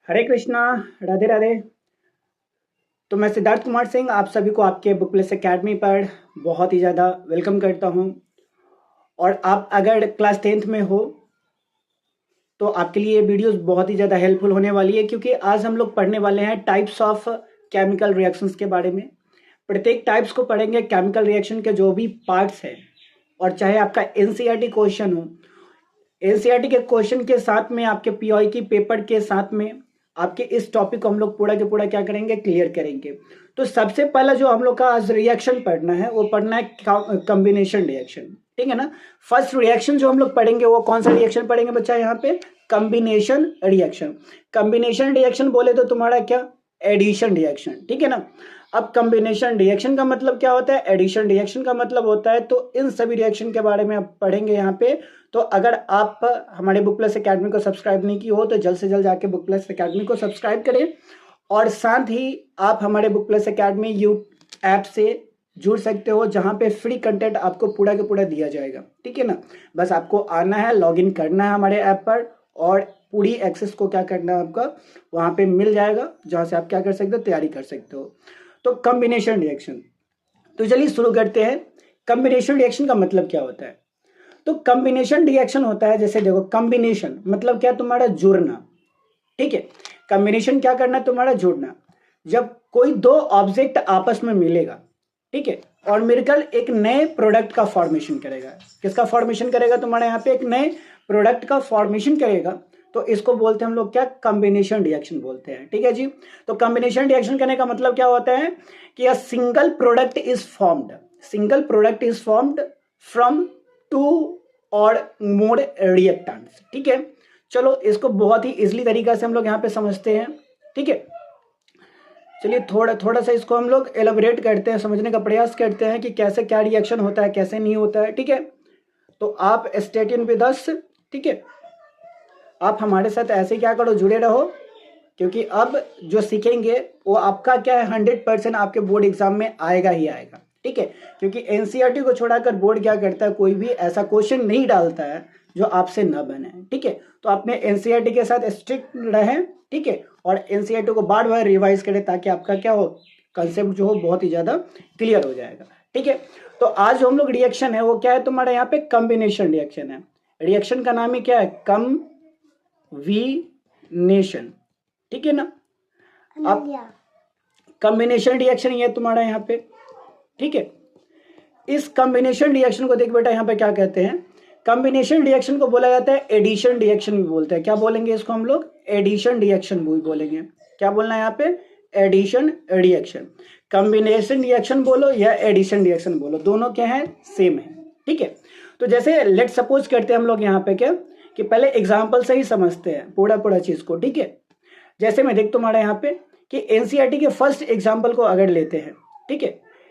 हरे कृष्णा। राधे राधे। तो मैं सिद्धार्थ कुमार सिंह आप सभी को आपके बुक प्लस एकेडमी पर बहुत ही ज़्यादा वेलकम करता हूं। और आप अगर क्लास 10th में हो तो आपके लिए ये वीडियोस बहुत ही ज़्यादा हेल्पफुल होने वाली है, क्योंकि आज हम लोग पढ़ने वाले हैं टाइप्स ऑफ केमिकल रिएक्शंस के बारे में। प्रत्येक टाइप्स को पढ़ेंगे, केमिकल रिएक्शन के जो भी पार्ट्स हैं। और चाहे आपका एनसीईआरटी क्वेश्चन हो, एनसीईआरटी के क्वेश्चन के साथ में आपके पीओई की पेपर के साथ में आपके इस टॉपिक को हम लोग पूरा के पूरा क्या करेंगे, क्लियर करेंगे। तो सबसे पहला जो हम लोग का आज रिएक्शन पढ़ना है वो पढ़ना है कॉम्बिनेशन रिएक्शन, ठीक है ना। फर्स्ट रिएक्शन जो हम लोग पढ़ेंगे वो कौन सा रिएक्शन पढ़ेंगे बच्चा, यहाँ पे कॉम्बिनेशन रिएक्शन। कॉम्बिनेशन रिएक्शन बोले तो तुम्हारा क्या, एडिशन रिएक्शन, ठीक है ना। अब कॉम्बिनेशन रिएक्शन का मतलब क्या होता है, एडिशन रिएक्शन का मतलब होता है। तो इन सभी रिएक्शन के बारे में आप पढ़ेंगे यहाँ पे। तो अगर आप हमारे बुक प्लस एकेडमी को सब्सक्राइब नहीं की हो तो जल्द से जल्द जाके बुक प्लस एकेडमी को सब्सक्राइब करें। और साथ ही आप हमारे book plus academy you app से जुड़ सकते हो, जहाँ पे फ्री कंटेंट आपको पूरा के पूरा दिया जाएगा, ठीक है ना। बस आपको आना है, लॉगिन करना है हमारे ऐप पर, और पूरी एक्सेस को क्या करना है आपका वहाँ पे मिल जाएगा, जहाँ से आप क्या कर सकते हो, तैयारी कर सकते हो। तो कॉम्बिनेशन रिएक्शन, तो चलिए शुरू करते हैं। कॉम्बिनेशन रिएक्शन का मतलब क्या होता है। तो कॉम्बिनेशन रिएक्शन होता है, जैसे देखो कॉम्बिनेशन मतलब क्या, तुम्हारा जुड़ना, ठीक है। कॉम्बिनेशन क्या करना, तुम्हारा जुड़ना। जब कोई दो ऑब्जेक्ट आपस में मिलेगा, ठीक है, और मिलकर एक नए प्रोडक्ट का फॉर्मेशन करेगा। किसका फॉर्मेशन करेगा, तुम्हारे यहाँ पे एक नए प्रोडक्ट का फॉर्मेशन करेगा, तो इसको बोलते हैं हम लोग क्या, कॉम्बिनेशन रिएक्शन बोलते हैं, ठीक है जी। तो कॉम्बिनेशन रिएक्शन करने का मतलब क्या होता है कि a single product is formed, single product is formed from two और मोर रिएक्टेंट्स, ठीक है। चलो इसको बहुत ही इजीली तरीका से हम लोग यहाँ पे समझते हैं, ठीक है। चलिए थोड़ा थोड़ा सा इसको हम लोग एलाबोरेट करते हैं, समझने का प्रयास करते हैं कि कैसे क्या रिएक्शन होता है, कैसे नहीं होता है, ठीक है। तो आप स्टे ट्यून विद अस, ठीक है। आप हमारे साथ ऐसे क्या करो, जुड़े रहो, क्योंकि अब जो सीखेंगे वो आपका क्या है, 100% आपके बोर्ड एग्जाम में आएगा ही आएगा, ठीक है। क्योंकि एनसीईआरटी को छोड़ाकर बोर्ड क्या करता है, कोई भी ऐसा क्वेश्चन नहीं डालता है जो आपसे न बने, ठीक है। तो अपने एनसीईआरटी के साथ स्ट्रिक्ट रहें, ठीक है, और एनसीईआरटी को बार बार रिवाइज करें, ताकि आपका क्या हो, कंसेप्ट जो हो बहुत ही ज़्यादा क्लियर हो जाएगा, ठीक है। तो आज जो हम लोग रिएक्शन है वो क्या है, तुम्हारे यहाँ पे कॉम्बिनेशन रिएक्शन है। रिएक्शन का नाम ही क्या है, कॉम्बिनेशन, ठीक है ना। अब कॉम्बिनेशन रिएक्शन ये तुम्हारा यहाँ पे, ठीक है। इस कॉम्बिनेशन रिएक्शन को देख बेटा, यहाँ पे क्या कहते हैं, कॉम्बिनेशन रिएक्शन को बोला जाता है एडिशन रिएक्शन भी बोलते हैं। क्या बोलेंगे इसको हम लोग, एडिशन रिएक्शन भी बोलेंगे। क्या बोलना है यहाँ पे, एडिशन रिएक्शन। कॉम्बिनेशन रिएक्शन बोलो या एडिशन रिएक्शन बोलो, दोनों क्या है, सेम है, ठीक है। तो जैसे लेट सपोज करते हैं हम लोग यहाँ पे क्या, कि पहले एग्जाम्पल से ही समझते हैं पूरा पूरा चीज को, ठीक है। जैसे मैं देख तुम्हारा यहाँ पे कि एनसीईआरटी के फर्स्ट एग्जाम्पल को अगर लेते हैं, ठीक है,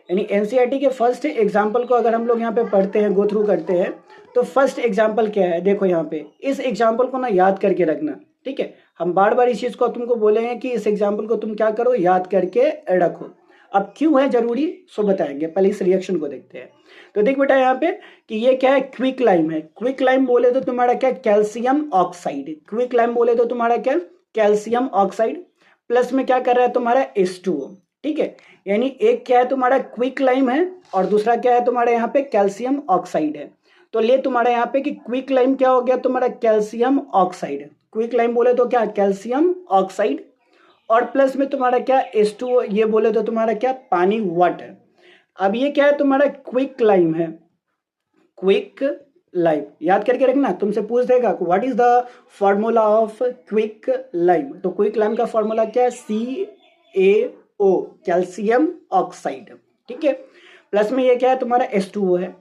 यानी एनसीईआरटी के फर्स्ट एग्जाम्पल को अगर हम लोग यहाँ पे पढ़ते हैं, गो थ्रू करते हैं, तो फर्स्ट एग्जाम्पल क्या है, देखो यहाँ पे इस एग्जाम्पल को ना याद करके रखना, ठीक है। हम बार बार इस चीज को तुमको बोलेंगे कि इस एग्जाम्पल को तुम क्या करो, याद करके रखो। अब क्यों है जरूरी, सो बताएंगे, पहले इस रिएक्शन को देखते हैं। तो देख बेटा यहाँ पे कि ये क्या है, क्विक लाइम है। क्विक लाइम बोले तो तुम्हारा क्या, कैल्शियम ऑक्साइड। क्विक लाइम बोले तो तुम्हारा क्या, कैल्शियम ऑक्साइड, प्लस में क्या कर रहा है तुम्हारा H2O, ठीक है। यानी एक क्या है तुम्हारा क्विक लाइम है, और दूसरा क्या है तुम्हारे यहाँ पे कैल्शियम ऑक्साइड है। तो ले तुम्हारे यहाँ पे कि क्विक लाइम क्या हो गया तुम्हारा, कैल्शियम ऑक्साइड। क्विक लाइम बोले तो क्या, कैल्शियम ऑक्साइड, और प्लस में तुम्हारा क्या H2O, ये बोले तो तुम्हारा क्या, पानी, वाटर। अब ये क्या है तुम्हारा, क्विक लाइम है, क्विक लाइम याद करके रखना, तुमसे पूछ देगा what is the formula of quick lime. तो क्विक लाइम का फॉर्मूला क्या है, CaO, कैल्शियम ऑक्साइड, ठीक है। प्लस में ये क्या है तुम्हारा H2O है।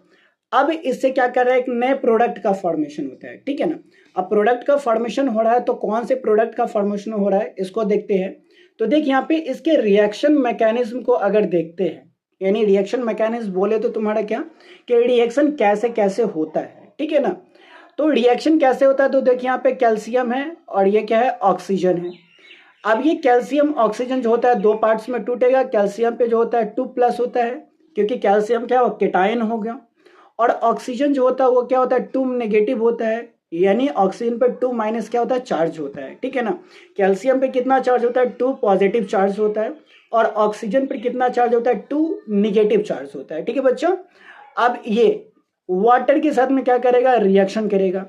अब इससे क्या कर रहा है, एक नए प्रोडक्ट का फॉर्मेशन होता है, ठीक है ना। अब प्रोडक्ट का फॉर्मेशन हो रहा है, तो कौन से प्रोडक्ट का फॉर्मेशन हो रहा है इसको देखते हैं। तो देख यहाँ पे इसके रिएक्शन मैकेनिज्म को अगर देखते हैं, यानी रिएक्शन मैकेनिज्म बोले तो तुम्हारा क्या, कि रिएक्शन कैसे कैसे होता है, ठीक है ना। तो रिएक्शन कैसे होता है, तो देखिए यहाँ पे कैल्शियम है और ये क्या है, ऑक्सीजन है। अब ये कैल्शियम ऑक्सीजन जो होता है दो पार्ट्स में टूटेगा। कैल्शियम पे जो होता है 2+ होता है, क्योंकि कैल्शियम क्या हो, केटायन हो गया। और ऑक्सीजन जो होता है वो क्या होता है, 2- होता है, यानी ऑक्सीजन पे 2 माइनस क्या होता है, चार्ज होता है, ठीक है ना। कैल्शियम पे कितना चार्ज होता है, 2 पॉजिटिव चार्ज होता है, और ऑक्सीजन पर कितना चार्ज होता है, 2 निगेटिव चार्ज होता है, ठीक है बच्चों। अब ये वाटर के साथ में क्या करेगा, रिएक्शन करेगा।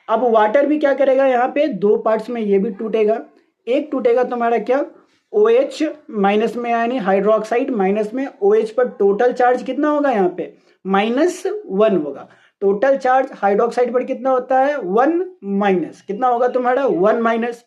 अब वाटर भी क्या करेगा, यहाँ पे दो पार्ट्स में ये भी टूटेगा। एक टूटेगा तुम्हारा क्या, OH माइनस में, यानी हाइड्रोक्साइड माइनस में, OH पर टोटल चार्ज कितना होगा यहाँ पे, -1 होगा। टोटल चार्ज हाइड्रोक्साइड पर कितना होता है, 1 माइनस, कितना होगा तुम्हारा 1 माइनस।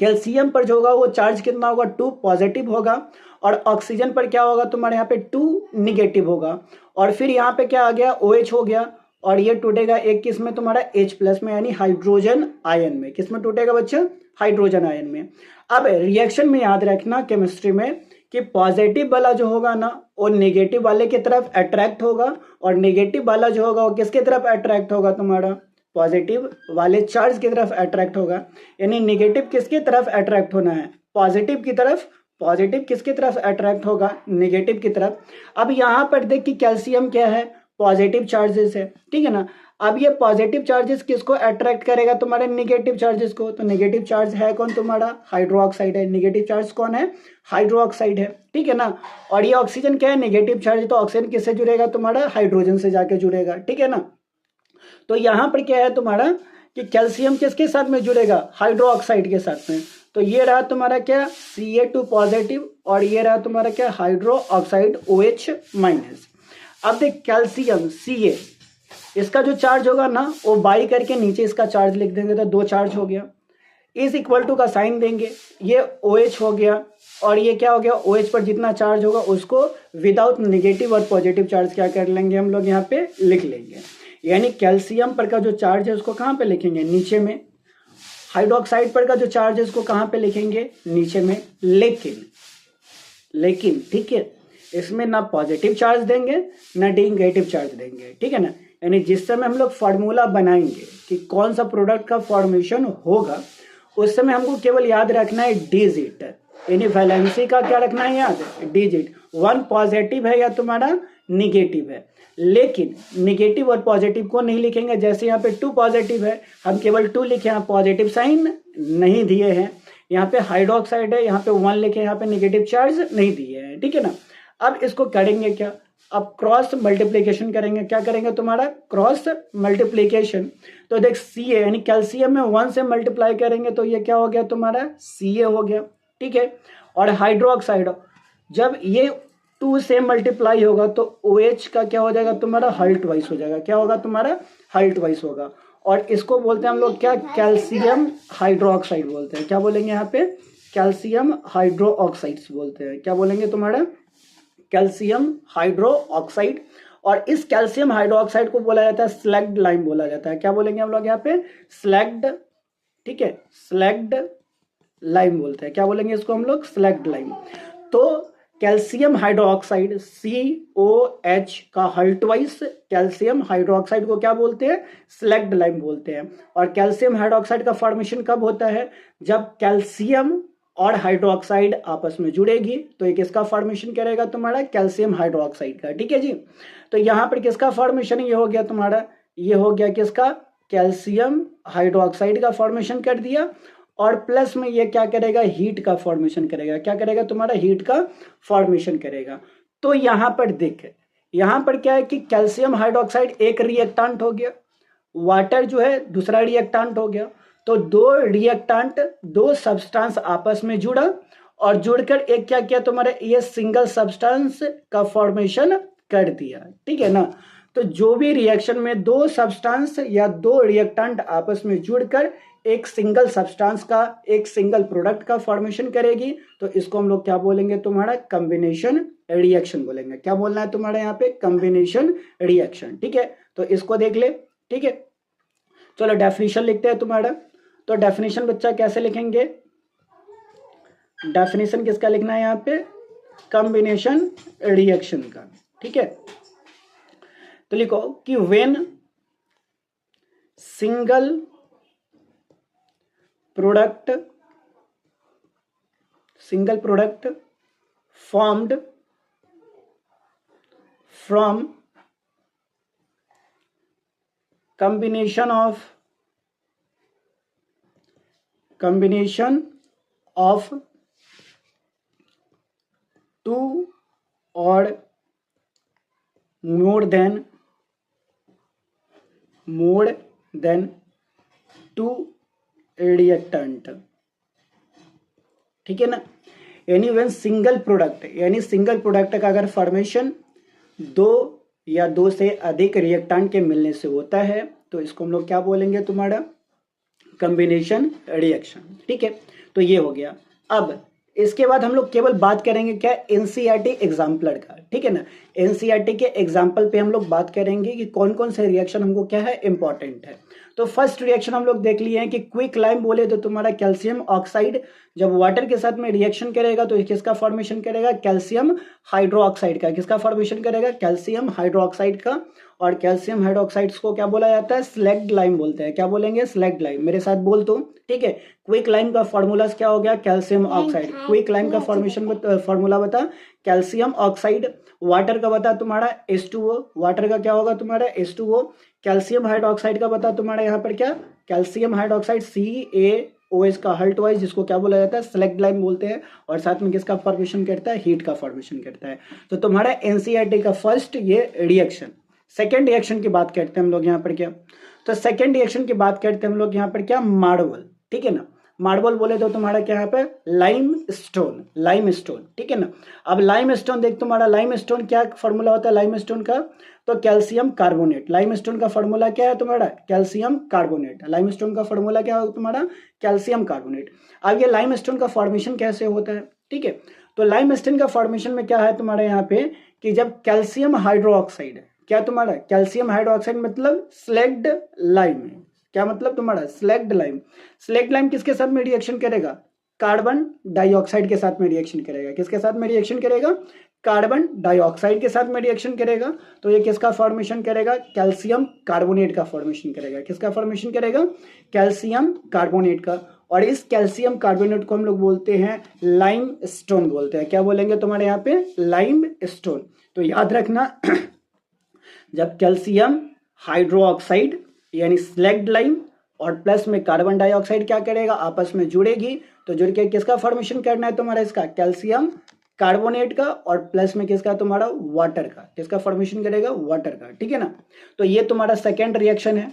कैल्शियम पर जो होगा वो चार्ज कितना होगा, 2 पॉजिटिव होगा, और ऑक्सीजन पर क्या होगा तुम्हारे यहाँ पे 2 निगेटिव होगा। और फिर यहाँ पे क्या आ गया, OH हो गया, और ये टूटेगा एक किस में तुम्हारा, H प्लस में, यानी हाइड्रोजन आयन में। किस में टूटेगा बच्चा, हाइड्रोजन आयन में। अब रिएक्शन में याद रखना केमिस्ट्री में कि पॉजिटिव वाला जो होगा ना वो नेगेटिव वाले की तरफ अट्रैक्ट होगा, और नेगेटिव वाला जो होगा वो किसके तरफ अट्रैक्ट होगा, तुम्हारा पॉजिटिव वाले चार्ज की तरफ अट्रैक्ट होगा। यानी नेगेटिव किसकी तरफ अट्रैक्ट होना है, पॉजिटिव की तरफ। पॉजिटिव किसकी तरफ अट्रैक्ट होगा, नेगेटिव की तरफ। अब यहाँ पर देख कि कैल्शियम क्या है, पॉजिटिव चार्जेस है, ठीक है ना। अब ये पॉजिटिव चार्जेस किसको अट्रैक्ट करेगा, तुम्हारे नेगेटिव चार्जेस को। तो नेगेटिव चार्ज है कौन, तुम्हारा हाइड्रोक्साइड है। नेगेटिव चार्ज कौन है, हाइड्रोक्साइड है, ठीक है ना। और ये ऑक्सीजन क्या है, नेगेटिव चार्ज, तो ऑक्सीजन किससे जुड़ेगा, तुम्हारा हाइड्रोजन से जाके जुड़ेगा, ठीक है ना। तो यहाँ पर क्या है तुम्हारा कि कैल्शियम किसके साथ में जुड़ेगा, हाइड्रोक्साइड के साथ में। तो ये रहा तुम्हारा क्या, Ca2 पॉजिटिव, और ये रहा तुम्हारा क्या, हाइड्रोक्साइड OH माइनस। अब देख कैल्शियम Ca, इसका जो चार्ज होगा ना वो बाई करके नीचे इसका चार्ज लिख देंगे, तो 2 चार्ज हो गया। इज इक्वल टू का साइन देंगे, ये OH हो गया, और ये क्या हो गया, OH पर जितना चार्ज होगा उसको विदाउट नेगेटिव और पॉजिटिव चार्ज क्या कर लेंगे हम लोग, यहाँ पे लिख लेंगे। यानी कैल्शियम पर का जो चार्ज है उसको कहाँ पे लिखेंगे, नीचे में। हाइड्रोक्साइड पर का जो चार्ज है उसको कहाँ पे लिखेंगे, नीचे में। लेकिन ठीक है, इसमें ना पॉजिटिव चार्ज देंगे ना नेगेटिव चार्ज देंगे, ठीक है ना। यानी जिस समय हम लोग फार्मूला बनाएंगे कि कौन सा प्रोडक्ट का फॉर्मेशन होगा, उस समय हमको केवल याद रखना है डिजिट। यानी वैलेंसी का क्या रखना है याद, डिजिट। 1 पॉजिटिव है या तुम्हारा निगेटिव है, लेकिन निगेटिव और पॉजिटिव को नहीं लिखेंगे। जैसे यहाँ पे 2 पॉजिटिव है, हम केवल 2 लिखे, यहाँ पॉजिटिव साइन नहीं दिए हैं। यहाँ पे हाइड्रोक्साइड है, यहाँ पे 1 लिखे, यहाँ पे नेगेटिव चार्ज नहीं दिए हैं, ठीक है ना। अब इसको करेंगे क्या, अब क्रॉस मल्टीप्लीकेशन करेंगे। क्या करेंगे तुम्हारा, क्रॉस मल्टीप्लीकेशन। तो देख Ca यानी कैल्शियम में 1 से मल्टीप्लाई करेंगे तो ये क्या हो गया तुम्हारा, Ca हो गया, ठीक है। और हाइड्रोक्साइड जब ये 2 से मल्टीप्लाई होगा तो OH का क्या हो जाएगा तुम्हारा, हल्ट वाइस हो जाएगा। क्या होगा तुम्हारा, हल्ट वाइस होगा। और इसको बोलते हैं हम लोग क्या, कैल्शियम हाइड्रोक्साइड बोलते हैं। क्या बोलेंगे यहाँ पे, कैल्शियम हाइड्रोक्साइड्स बोलते हैं। क्या बोलेंगे तुम्हारा, कैल्शियम हाइड्रोक्साइड। और इस कैल्शियम हाइड्रोक्साइड को बोला जाता है स्लैग्ड लाइम बोला जाता है। क्या बोलेंगे हम लोग यहाँ पे, स्लैग्ड, ठीक है, स्लैग्ड लाइम बोलते हैं। क्या बोलेंगे इसको हम लोग, स्लैग्ड लाइम। तो कैल्शियम हाइड्रोक्साइड COH का हल्टवाइस कैल्शियम हाइड्रोक्साइड को क्या बोलते हैं, स्लैग्ड लाइम बोलते हैं। और कैल्शियम हाइड्रोक्साइड का फॉर्मेशन कब होता है, जब कैल्शियम और हाइड्रोक्साइड आपस में जुड़ेगी तो ये किसका फॉर्मेशन करेगा तुम्हारा, कैल्शियम हाइड्रोक्साइड का, ठीक है जी। तो यहाँ पर किसका फॉर्मेशन, ये हो गया तुम्हारा, ये हो गया किसका, कैल्शियम हाइड्रोक्साइड का फॉर्मेशन कर दिया। और प्लस में ये क्या करेगा, हीट का फॉर्मेशन करेगा। क्या करेगा तुम्हारा, हीट का फॉर्मेशन करेगा। तो यहाँ पर देख, यहाँ पर क्या है कि कैल्शियम हाइड्रोक्साइड एक रिएक्टेंट हो गया, वाटर जो है दूसरा रिएक्टेंट हो गया। तो 2 रिएक्टेंट, 2 सब्सटेंस आपस में जुड़ा, और जुड़कर एक क्या किया तुम्हारे, ये सिंगल सब्सटेंस का फॉर्मेशन कर दिया, ठीक है ना। तो जो भी रिएक्शन में 2 सब्सटेंस या 2 रिएक्टेंट आपस में जुड़कर एक सिंगल सब्सटेंस का, एक सिंगल प्रोडक्ट का फॉर्मेशन करेगी, तो इसको हम लोग क्या बोलेंगे तुम्हारा, कॉम्बिनेशन रिएक्शन बोलेंगे। क्या बोलना है तुम्हारे यहाँ पे, कॉम्बिनेशन रिएक्शन, ठीक है। तो इसको देख ले, ठीक है। चलो डेफिनेशन लिखते हैं तुम्हारा। तो डेफिनेशन बच्चा कैसे लिखेंगे, डेफिनेशन किसका लिखना है यहाँ पे, कॉम्बिनेशन रिएक्शन का, ठीक है। तो लिखो कि when single product formed from combination of combination of two और मोर देन टू रिएक्टेंट, ठीक है ना। यानी व्हेन सिंगल प्रोडक्ट, यानी सिंगल प्रोडक्ट का अगर फॉर्मेशन दो या दो से अधिक रिएक्टेंट के मिलने से होता है तो इसको हम लोग क्या बोलेंगे, तुम्हारा कॉम्बिनेशन रिएक्शन, ठीक है। तो ये हो गया। अब इसके बाद हम लोग केवल बात करेंगे क्या, एनसीईआरटी एग्जाम्पलर का, ठीक है ना। एनसीईआरटी के एग्जाम्पल पे हम लोग बात करेंगे कि कौन कौन से रिएक्शन हमको क्या है, इंपॉर्टेंट है। तो फर्स्ट रिएक्शन हम लोग देख लिए हैं कि क्विक लाइम बोले तो तुम्हारा कैल्शियम ऑक्साइड जब वाटर के साथ में रिएक्शन करेगा तो किसका फॉर्मेशन करेगा, कैल्शियम हाइड्रोक्साइड का। किसका फॉर्मेशन करेगा, कैल्शियम हाइड्रोक्साइड का। और कैल्शियम हाइड्रोक्साइड को क्या बोला जाता है, स्लैग्ड लाइम बोलते हैं। क्या बोलेंगे, स्लैग्ड लाइम। मेरे साथ बोल तो, ठीक है। क्विक लाइम का फॉर्मूला क्या हो गया, कैल्शियम ऑक्साइड। क्विक लाइम का फॉर्मूला बता, कैल्शियम ऑक्साइड। वाटर का बता तुम्हारा H2O, वाटर का क्या होगा तुम्हारा H2O। कैल्शियम हाइड्रोक्साइड का बता तुम्हारा यहाँ पर क्या, कैल्शियम हाइड्रोक्साइड CaOH का हल्ट वाइज, जिसको क्या बोला जाता है, स्लैग्ड लाइम बोलते हैं। और साथ में किसका फॉर्मेशन करता है, हीट का फॉर्मेशन करता है। तो तुम्हारा एनसीईआरटी का फर्स्ट ये रिएक्शन। सेकेंड रिएक्शन की बात करते हैं हम लोग यहाँ पर क्या, तो सेकेंड रिएक्शन की बात करते हैं हम लोग यहाँ पर क्या, मार्बल, ठीक है ना। मार्बल बोले तो तुम्हारा क्या यहाँ पे, लाइम स्टोन, ठीक है ना। अब लाइम स्टोन देख, तुम्हारा लाइम स्टोन क्या फॉर्मूला होता है लाइम स्टोन का, तो कैल्शियम कार्बोनेट। लाइम स्टोन का फॉर्मूला क्या है तुम्हारा, कैल्शियम कार्बोनेट। लाइम स्टोन का फॉर्मूला क्या होगा तुम्हारा, कैल्शियम कार्बोनेट। अब ये लाइम स्टोन का फॉर्मेशन कैसे होता है, ठीक है। तो लाइम स्टोन का फॉर्मेशन में क्या है तुम्हारे यहाँ पे कि जब कैल्शियम हाइड्रोक्साइड, क्या तुम्हारा कैल्शियम हाइड्रोक्साइड मतलब स्लैग्ड लाइम है। क्या मतलब तुम्हारा, स्लैग्ड लाइम। स्लैग्ड लाइम किसके साथ में रिएक्शन करेगा, कार्बन डाइऑक्साइड के साथ में रिएक्शन करेगा। किसके साथ में रिएक्शन करेगा, कार्बन डाइऑक्साइड के साथ में रिएक्शन करेगा। तो ये किसका फॉर्मेशन करेगा, कैल्शियम कार्बोनेट का फॉर्मेशन करेगा। किसका फॉर्मेशन करेगा, कैल्शियम कार्बोनेट का। और इस कैल्शियम कार्बोनेट को हम लोग बोलते हैं लाइम स्टोन बोलते हैं। क्या बोलेंगे तुम्हारे यहाँ पे, लाइम स्टोन। तो याद रखना जब कैल्शियम हाइड्रोक्साइड यानी स्लैग्ड लाइम और प्लस में कार्बन डाइऑक्साइड क्या करेगा, आपस में जुड़ेगी, तो जुड़ के किसका फॉर्मेशन करना है तुम्हारा, इसका कैल्शियम कार्बोनेट का। और प्लस में किसका तुम्हारा, वाटर का। किसका फॉर्मेशन करेगा, वाटर का, ठीक है ना। तो ये तुम्हारा सेकेंड रिएक्शन है।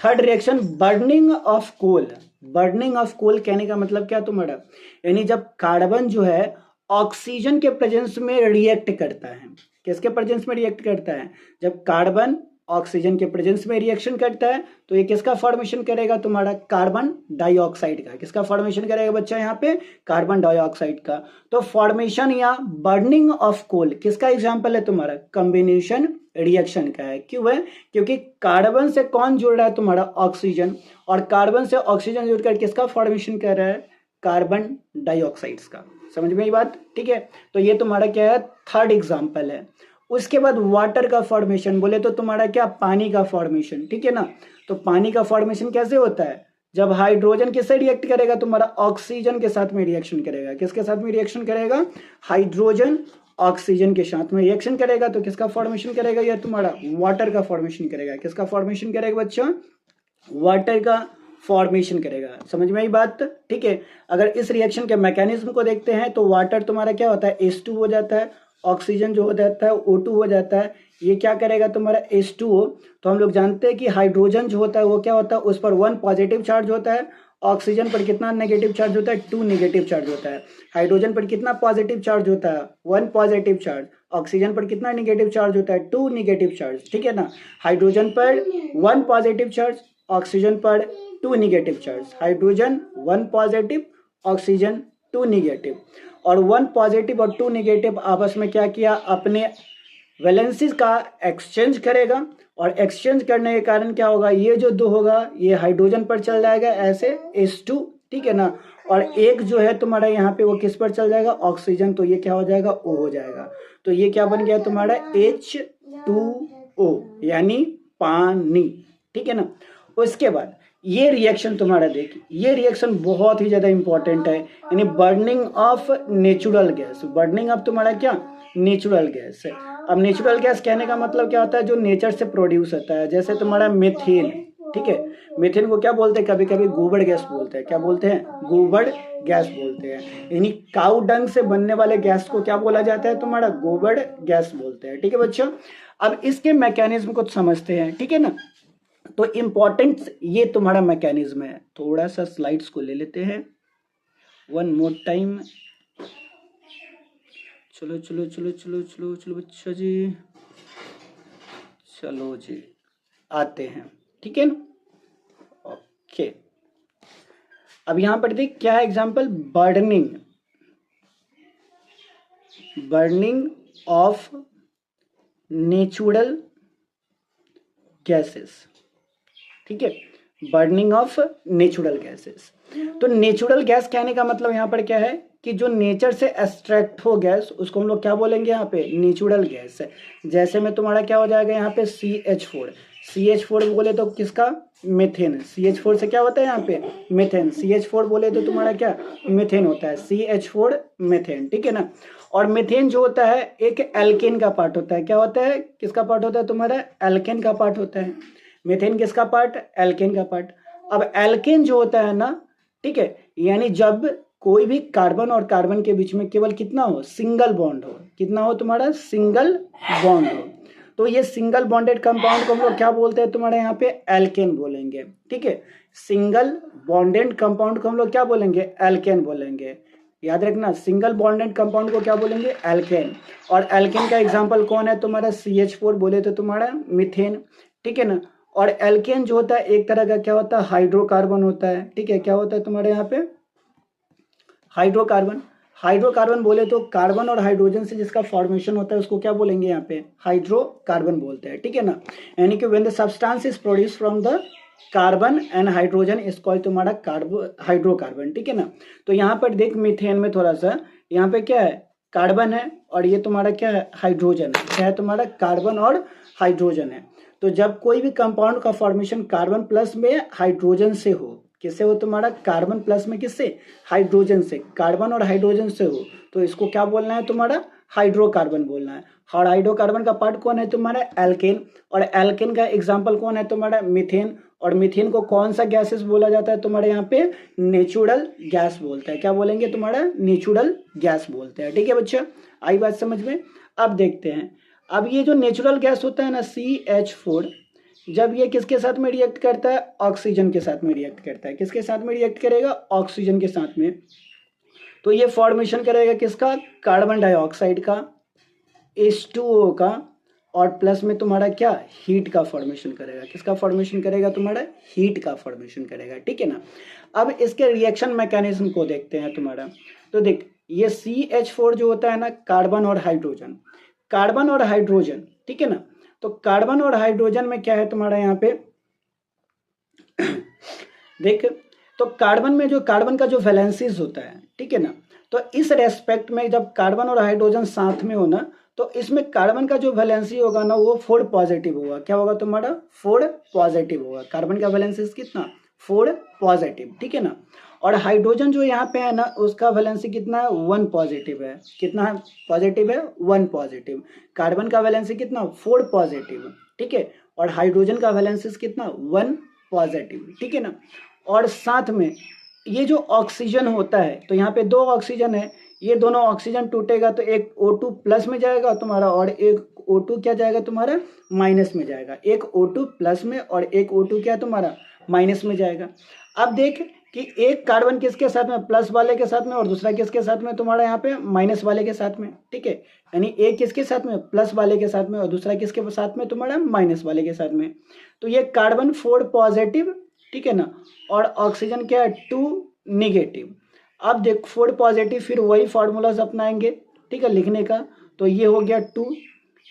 Third reaction, burning of coal. Burning of coal कहने का मतलब क्या तुम्हारा, यानी जब कार्बन जो है ऑक्सीजन के प्रेजेंस में रिएक्ट करता है। किसके प्रेजेंस में रिएक्ट करता है, जब कार्बन ऑक्सीजन के प्रेजेंस में रिएक्शन करता है तो ये किसका फॉर्मेशन करेगा तुम्हारा, कार्बन डाइऑक्साइड का। किसका फॉर्मेशन करेगा बच्चा यहाँ पे, कार्बन डाइऑक्साइड का। तो फॉर्मेशन या बर्निंग ऑफ कोल किसका एग्जांपल है तुम्हारा, कॉम्बिनेशन रिएक्शन का है। क्यों है, क्योंकि कार्बन से कौन जुड़ रहा है तुम्हारा, ऑक्सीजन। और कार्बन से ऑक्सीजन जुड़कर किसका फॉर्मेशन कर रहा है, कार्बन डाइऑक्साइड्स का। समझ में ये बात, ठीक है। तो ये तुम्हारा क्या है, थर्ड एग्जाम्पल है। उसके बाद वाटर का फॉर्मेशन बोले तो तुम्हारा क्या, पानी का फॉर्मेशन, ठीक है ना। तो पानी का फॉर्मेशन कैसे होता है, जब हाइड्रोजन किससे रिएक्ट करेगा तुम्हारा, ऑक्सीजन के साथ में रिएक्शन करेगा। किसके साथ में रिएक्शन करेगा, हाइड्रोजन ऑक्सीजन के साथ में रिएक्शन करेगा तो किसका फॉर्मेशन करेगा, यह तुम्हारा वाटर का फॉर्मेशन करेगा। किसका फॉर्मेशन करेगा बच्चा, वाटर का फॉर्मेशन करेगा। समझ में आई बात, ठीक है। अगर इस रिएक्शन के मैकेनिज्म को देखते हैं तो वाटर तुम्हारा क्या होता है, H2 हो जाता है। ऑक्सीजन जो हो जाता है O2 हो जाता है। ये क्या करेगा तुम्हारा H2O। तो हम लोग जानते हैं कि हाइड्रोजन जो होता है वो क्या होता है, उस पर 1 पॉजिटिव चार्ज होता है। ऑक्सीजन पर कितना नेगेटिव चार्ज होता है, 2 नेगेटिव चार्ज होता है। हाइड्रोजन पर कितना पॉजिटिव चार्ज होता है, 1 पॉजिटिव चार्ज। ऑक्सीजन पर कितना नेगेटिव चार्ज होता है, 2 नेगेटिव चार्ज, ठीक है ना। हाइड्रोजन पर 1 पॉजिटिव चार्ज, ऑक्सीजन पर 2 negative charge. Hydrogen 1 positive, oxygen 2 negative. और 1 पॉजिटिव और 2 नेगेटिव आपस में क्या किया, अपने वैलेंसीज का एक्सचेंज करेगा। और एक्सचेंज करने के कारण क्या होगा, ये जो 2 होगा ये हाइड्रोजन पर चल जाएगा ऐसे H2, ठीक है ना। और एक जो है तुम्हारा यहाँ पे वो किस पर चल जाएगा, ऑक्सीजन। तो ये क्या हो जाएगा, O हो जाएगा। तो ये क्या बन गया तुम्हारा, H2O यानी पानी, ठीक है ना। उसके बाद ये रिएक्शन तुम्हारा देखिए, ये रिएक्शन बहुत ही ज़्यादा इंपॉर्टेंट है, यानी burning of natural gas. Burning of तुम्हारा क्या, नेचुरल गैस है। अब नेचुरल गैस कहने का मतलब क्या होता है, जो नेचर से प्रोड्यूस होता है। जैसे तुम्हारा मीथेन, ठीक है। मीथेन को क्या बोलते हैं, कभी कभी गोबर गैस बोलते हैं। क्या बोलते हैं, गोबर गैस बोलते हैं। यानी काऊ डंग से बनने वाले गैस को क्या बोला जाता है, तुम्हारा गोबर गैस बोलते हैं। ठीक है बच्चों, अब इसके मैकेनिज्म को समझते हैं, ठीक है ना। तो इम्पोर्टेंट ये तुम्हारा मैकेनिज्म है। थोड़ा सा स्लाइड्स को ले लेते हैं, वन मोर टाइम। चलो चलो चलो चलो चलो चलो बच्चा जी, चलो जी आते हैं, ठीक है ना। ओके, अब यहां पर देख क्या है example, burning, burning of natural gases, ठीक है, बर्निंग ऑफ नेचुरल गैसेस। तो नेचुरल गैस कहने का मतलब यहाँ पर क्या है कि जो नेचर से एक्सट्रैक्ट हो गैस, उसको हम लोग क्या बोलेंगे यहाँ पे, नेचुरल गैस है। जैसे में तुम्हारा क्या हो जाएगा यहाँ पे CH4, CH4 बोले तो किसका, मीथेन। CH4 से क्या होता है यहाँ पे, मीथेन। CH4 बोले तो तुम्हारा क्या, मीथेन होता है, CH4 मीथेन, ठीक है ना। और मीथेन जो होता है एक एल्केन का पार्ट होता है। क्या होता है, किसका पार्ट होता है तुम्हारा, एल्केन का पार्ट होता है। मीथेन किसका पार्ट, एल्केन का पार्ट। अब एल्केन जो होता है ना, ठीक है, यानी जब कोई भी कार्बन और कार्बन के बीच में केवल कितना हो, सिंगल बॉन्ड हो, कितना हो तुम्हारा, सिंगल बॉन्ड हो, तो ये सिंगल बॉन्डेड कंपाउंड को हम लोग क्या बोलते हैं तुम्हारे यहाँ पे, एल्केन बोलेंगे, ठीक है। सिंगल बॉन्डेड कंपाउंड को हम लोग क्या बोलेंगे, एल्केन बोलेंगे। याद रखना, सिंगल बॉन्डेड कंपाउंड को क्या बोलेंगे, एल्केन। और एल्केन का एग्जांपल कौन है तुम्हारा, CH4 बोले तो तुम्हारा मीथेन, ठीक है ना। और एल्केन जो होता है एक तरह का क्या होता है, हाइड्रोकार्बन होता है, ठीक है। क्या होता है तुम्हारे यहाँ पे, हाइड्रोकार्बन। हाइड्रोकार्बन बोले तो कार्बन और हाइड्रोजन से जिसका फॉर्मेशन होता है उसको क्या बोलेंगे यहाँ पे, हाइड्रोकार्बन बोलते हैं, ठीक है ना। यानी कि when the substance is produce from the carbon and hydrogen is called तुम्हारा हाइड्रोकार्बन, ठीक है ना। तो यहाँ पर देख मीथेन में थोड़ा सा, यहाँ पे क्या है, कार्बन है, और ये तुम्हारा क्या है, हाइड्रोजन है। क्या है तुम्हारा, कार्बन और हाइड्रोजन है। तो जब कोई भी कंपाउंड का फॉर्मेशन कार्बन प्लस में हाइड्रोजन से हो, किससे हो तुम्हारा, कार्बन प्लस में किससे, हाइड्रोजन से, कार्बन और हाइड्रोजन से हो, तो इसको क्या बोलना है तुम्हारा, हाइड्रोकार्बन बोलना है। और हाइड्रोकार्बन का पार्ट कौन है तुम्हारा, एल्केन। और एल्केन का एग्जाम्पल कौन है तुम्हारा, मीथेन। और मीथेन को कौन सा गैसेस बोला जाता है तुम्हारे यहाँ पे, नेचुरल गैस बोलते हैं। क्या बोलेंगे तुम्हारा, नेचुरल गैस बोलते हैं, ठीक है बच्चा, आई बात समझ में। अब देखते हैं, अब ये जो नेचुरल गैस होता है ना CH4, जब ये किसके साथ में रिएक्ट करता है, ऑक्सीजन के साथ में रिएक्ट करता है। किसके साथ में रिएक्ट करेगा, ऑक्सीजन के साथ में। तो ये फॉर्मेशन करेगा किसका, कार्बन डाइऑक्साइड का, H2O का, और प्लस में तुम्हारा क्या, हीट का फॉर्मेशन करेगा। किसका फॉर्मेशन करेगा तुम्हारा, हीट का फॉर्मेशन करेगा, ठीक है ना। अब इसके रिएक्शन मैकेनिज्म को देखते हैं तुम्हारा। तो देख, ये CH4 जो होता है ना, कार्बन और हाइड्रोजन, कार्बन और हाइड्रोजन, ठीक है ना। तो कार्बन और हाइड्रोजन में क्या है तुम्हारा यहाँ पे देख, तो कार्बन में जो कार्बन का जो वैलेंसीज होता है, ठीक है ना, तो इस रेस्पेक्ट में जब कार्बन और हाइड्रोजन साथ में हो ना, तो इसमें कार्बन का जो वैलेंसी होगा ना वो 4 पॉजिटिव होगा। क्या होगा तुम्हारा, 4 पॉजिटिव होगा। कार्बन का वैलेंसी कितना, 4 पॉजिटिव, ठीक है ना। और हाइड्रोजन जो यहाँ पे है ना, उसका वैलेंसी कितना है, 1 पॉजिटिव है। कितना पॉजिटिव है, 1 पॉजिटिव। कार्बन का वैलेंसी कितना, 4 पॉजिटिव, ठीक है। और हाइड्रोजन का वैलेंसी कितना, 1 पॉजिटिव, ठीक है ना। और साथ में ये जो ऑक्सीजन होता है, तो यहाँ पे 2 ऑक्सीजन है, ये दोनों ऑक्सीजन टूटेगा तो एक O2 प्लस में जाएगा तुम्हारा, और एक O2 क्या जाएगा तुम्हारा, माइनस में जाएगा। एक O2 प्लस में और एक O2 क्या तुम्हारा, माइनस में जाएगा। अब देख कि एक कार्बन किसके साथ में, प्लस वाले के साथ में, और दूसरा किसके साथ में तुम्हारा यहाँ पे, माइनस वाले के साथ में, ठीक है। यानी एक किसके साथ में, प्लस वाले के साथ में, और दूसरा किसके साथ में तुम्हारा, माइनस वाले के साथ में। तो ये कार्बन 4 पॉजिटिव, ठीक है ना, और ऑक्सीजन क्या है, 2 निगेटिव। अब देख 4 पॉजिटिव, फिर वही फार्मूलाज अपनाएंगे, ठीक है, लिखने का। तो ये हो गया 2।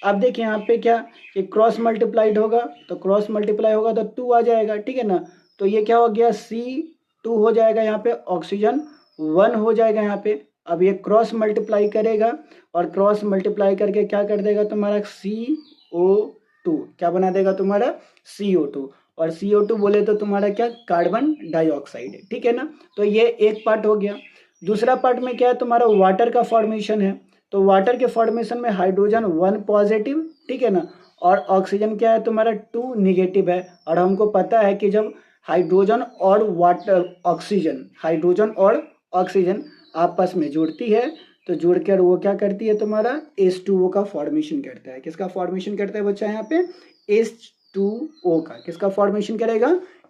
अब देख यहाँ पे क्या, ये क्रॉस मल्टीप्लाइड होगा, तो क्रॉस मल्टीप्लाई होगा तो 2 आ जाएगा, ठीक है ना। तो ये क्या हो गया, C2 हो जाएगा, यहाँ पे ऑक्सीजन 1 हो जाएगा यहाँ पे। अब ये क्रॉस मल्टीप्लाई करेगा, और क्रॉस मल्टीप्लाई करके क्या कर देगा तुम्हारा, CO2, क्या बना देगा तुम्हारा, CO2। और CO2 बोले तो तुम्हारा क्या, कार्बन डाइऑक्साइड है, ठीक है ना। तो ये एक पार्ट हो गया। दूसरा पार्ट में क्या है तुम्हारा, वाटर का फॉर्मेशन है। तो वाटर के फॉर्मेशन में हाइड्रोजन 1 पॉजिटिव, ठीक है ना, और ऑक्सीजन क्या है तुम्हारा 2 नेगेटिव है। और हमको पता है कि जब हाइड्रोजन और ऑक्सीजन आपस में जुड़ती है तो जुड़कर वो क्या करती है तुम्हारा H2O का फॉर्मेशन करता है। किसका फॉर्मेशन करता है बच्चा यहाँ पे H2O का। किसका फॉर्मेशन करेगा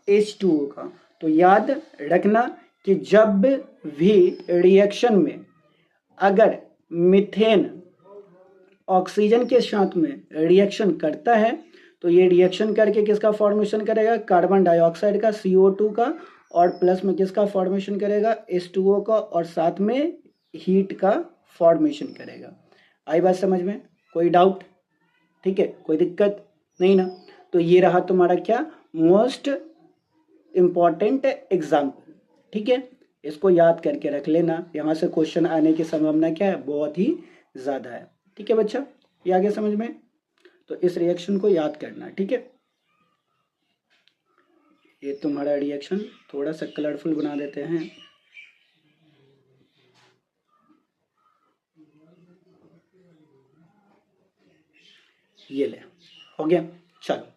H2O का। तो याद रखना कि जब भी रिएक्शन में अगर मीथेन ऑक्सीजन के साथ में रिएक्शन करता है तो ये रिएक्शन करके किसका फॉर्मेशन करेगा कार्बन डाइऑक्साइड का CO2 का, और प्लस में किसका फॉर्मेशन करेगा H2O का, और साथ में हीट का फॉर्मेशन करेगा। आई बात समझ में? कोई डाउट? ठीक है, कोई दिक्कत नहीं ना? तो ये रहा तुम्हारा क्या मोस्ट इम्पॉर्टेंट एग्जाम्पल। ठीक है, इसको याद करके रख लेना, यहाँ से क्वेश्चन आने की संभावना क्या है बहुत ही ज़्यादा है। ठीक है बच्चा, ये आ गया समझ में? तो इस रिएक्शन को याद करना। ठीक है, ये तुम्हारा रिएक्शन थोड़ा सा कलरफुल बना देते हैं। ये ले, हो गया। चलो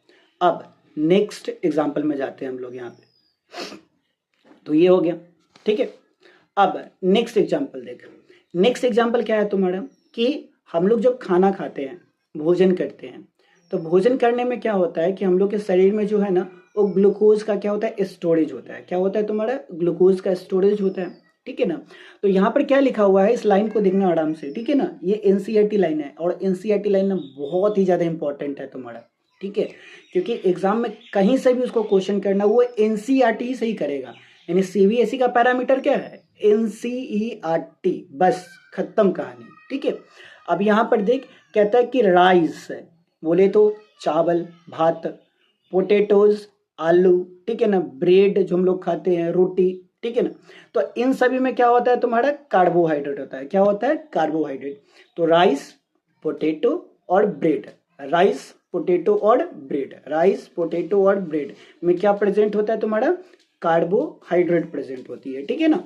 अब नेक्स्ट एग्जाम्पल में जाते हैं हम लोग यहाँ पे। तो ये हो गया। ठीक है, अब नेक्स्ट एग्जाम्पल देख। नेक्स्ट एग्जाम्पल क्या है तुम्हारा कि हम लोग जब खाना खाते हैं, भोजन करते हैं, तो भोजन करने में क्या होता है कि हम लोग के शरीर में जो है ना वो ग्लूकोज का क्या होता है स्टोरेज होता है। क्या होता है तुम्हारा ग्लूकोज का स्टोरेज होता है। ठीक है ना? तो यहाँ पर क्या लिखा हुआ है इस लाइन को देखना आराम से। ठीक है ना? ये एनसीईआरटी लाइन है और एनसीईआरटी लाइन ना बहुत ही ज़्यादा इंपॉर्टेंट है तुम्हारा। ठीक है, क्योंकि एग्जाम में कहीं से भी उसको क्वेश्चन करना वो एनसीईआरटी से ही करेगा। यानी सीबीएसई का पैरामीटर क्या है एनसीईआरटी, बस खत्म कहानी। ठीक है, अब यहाँ पर देख कहता है कि राइस है, बोले तो चावल भात, पोटेटोज आलू, ठीक है ना, ब्रेड जो हम लोग खाते हैं, रोटी, ठीक है ना। तो इन सभी में क्या होता है तुम्हारा कार्बोहाइड्रेट होता है। क्या होता है कार्बोहाइड्रेट। तो राइस पोटेटो और ब्रेड, राइस पोटेटो और ब्रेड, राइस पोटेटो और ब्रेड में क्या प्रेजेंट होता है तुम्हारा कार्बोहाइड्रेट प्रेजेंट होती है। ठीक है ना।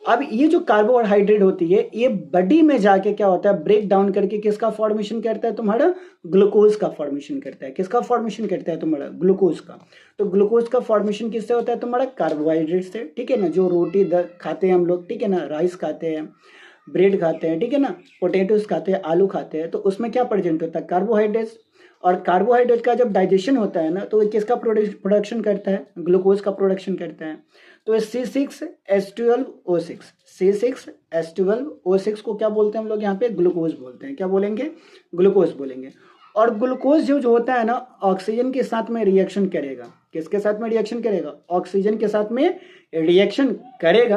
अब ये जो कार्बोहाइड्रेट होती है ये बॉडी में जाके क्या होता है ब्रेक डाउन करके किसका फॉर्मेशन करता है तुम्हारा ग्लूकोज का फॉर्मेशन करता है। किसका फॉर्मेशन करता है तुम्हारा ग्लूकोज का। तो ग्लूकोज का फॉर्मेशन किससे होता है तुम्हारा कार्बोहाइड्रेट से। ठीक है ना, जो रोटी खाते हैं हम लोग, ठीक है ना, राइस खाते हैं, ब्रेड खाते हैं, ठीक है ना, पोटेटोज खाते हैं, आलू खाते हैं, तो उसमें क्या प्रेजेंट होता है कार्बोहाइड्रेट्स। और कार्बोहाइड्रेट का जब डाइजेशन होता है ना तो ये किसका प्रोडक्शन करता है ग्लूकोज का प्रोडक्शन करता है। तो C6H12O6, C6H12O6 को क्या बोलते हैं हम लोग यहाँ पे ग्लूकोज बोलते हैं। क्या बोलेंगे ग्लूकोज बोलेंगे। और ग्लूकोज जो होता है ना ऑक्सीजन के साथ में रिएक्शन करेगा। किसके साथ में रिएक्शन करेगा ऑक्सीजन के साथ में रिएक्शन करेगा।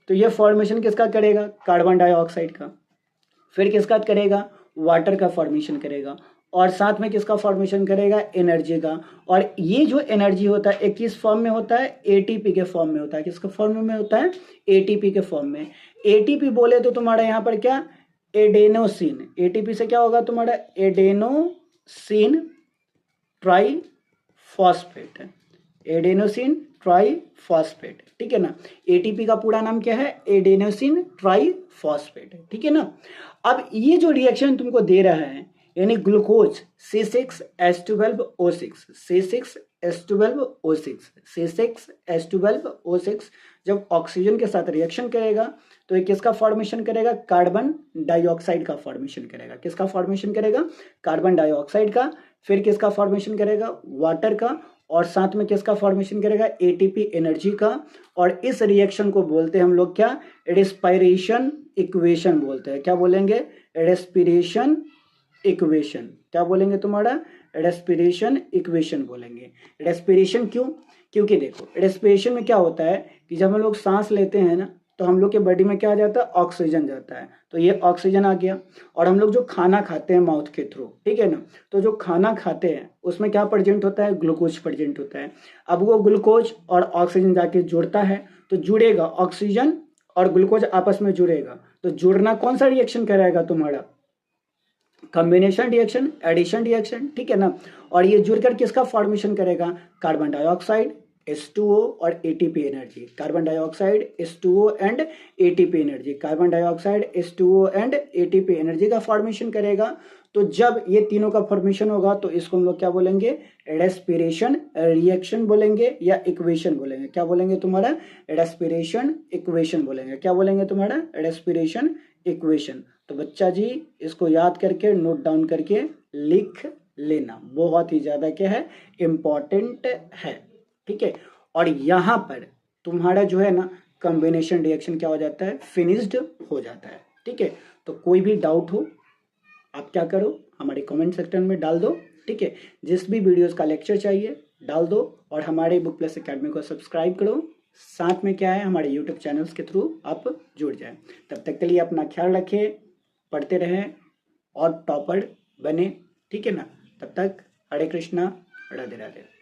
तो ये फॉर्मेशन किसका करेगा कार्बन डाइऑक्साइड का। फिर किसका करेगा वाटर का फॉर्मेशन करेगा। और साथ में किसका फॉर्मेशन करेगा एनर्जी का। और ये जो एनर्जी होता है एक किस फॉर्म में होता है एटीपी के फॉर्म में होता है। किसके फॉर्म में होता है एटीपी के फॉर्म में। एटीपी बोले तो तुम्हारा यहाँ पर क्या एडेनोसिन, एटीपी से क्या होगा तुम्हारा एडेनोसिन ट्राइफॉस्फेट, एडेनोसिन ट्राइफॉस्फेट। ठीक है ना, एटीपी का पूरा नाम क्या है एडेनोसिन ट्राइफॉस्फेट। ठीक है ना। अब ये जो रिएक्शन तुमको दे रहा है यानी ग्लूकोज C6H12O6, C6H12O6, C6H12O6 जब ऑक्सीजन के साथ रिएक्शन करेगा तो ये किसका फॉर्मेशन करेगा कार्बन डाइऑक्साइड का फॉर्मेशन करेगा। किसका फॉर्मेशन करेगा कार्बन डाइऑक्साइड का। फिर किसका फॉर्मेशन करेगा वाटर का। और साथ में किसका फॉर्मेशन करेगा एटीपी एनर्जी का। और इस रिएक्शन को बोलते हैं हम लोग क्या रेस्पिरेशन इक्वेशन बोलते हैं। क्या बोलेंगे रेस्पिरेशन इक्वेशन। क्या बोलेंगे तुम्हारा रेस्पिरेशन इक्वेशन बोलेंगे। रेस्पिरेशन क्यों क्योंकि देखो रेस्पिरेशन में क्या होता है कि जब हम लोग सांस लेते हैं ना तो हम लोग के बॉडी में क्या आ जाता है ऑक्सीजन जाता है। तो ये ऑक्सीजन आ गया। और हम लोग जो खाना खाते हैं माउथ के थ्रू, ठीक है ना, तो जो खाना खाते हैं उसमें क्या प्रेजेंट होता है ग्लूकोज प्रेजेंट होता है। अब वो ग्लूकोज और ऑक्सीजन जाके जुड़ता है तो जुड़ेगा ऑक्सीजन और ग्लूकोज आपस में जुड़ेगा। तो जुड़ना कौन सा रिएक्शन कराएगा तुम्हारा कॉम्बिनेशन रिएक्शन एडिशन रिएक्शन। ठीक है ना। और ये जुड़कर किसका फॉर्मेशन करेगा कार्बन डाइऑक्साइड H2O और ATP energy. Carbon dioxide H2O and ATP energy, carbon dioxide H2O and ATP energy का फॉर्मेशन करेगा तो जब ये तीनों का फॉर्मेशन होगा तो इसको हम लोग क्या बोलेंगे, रेस्पिरेशन रिएक्शन बोलेंगे या इक्वेशन बोलेंगे। क्या बोलेंगे तुम्हारा, रेस्पिरेशन इक्वेशन बोलेंगे। क्या बोलेंगे तुम्हारा, रेस्पिरेशन इक्वेशन। तो बच्चा जी इसको याद करके नोट डाउन करके लिख लेना, बहुत ही ज्यादा क्या है, इम्पॉर्टेंट है। ठीक है, और यहाँ पर तुम्हारा जो है ना कॉम्बिनेशन रिएक्शन क्या हो जाता है, फिनिश्ड हो जाता है। ठीक है, तो कोई भी डाउट हो आप क्या करो, हमारे कमेंट सेक्शन में डाल दो। ठीक है, जिस भी वीडियोस का लेक्चर चाहिए डाल दो, और हमारे बुक प्लस एकेडमी को सब्सक्राइब करो। साथ में क्या है, हमारे यूट्यूब चैनल्स के थ्रू आप जुड़ जाए। तब तक के लिए अपना ख्याल रखें, पढ़ते रहें और टॉपर बने। ठीक है ना, तब तक हरे कृष्णा, राधे राधे।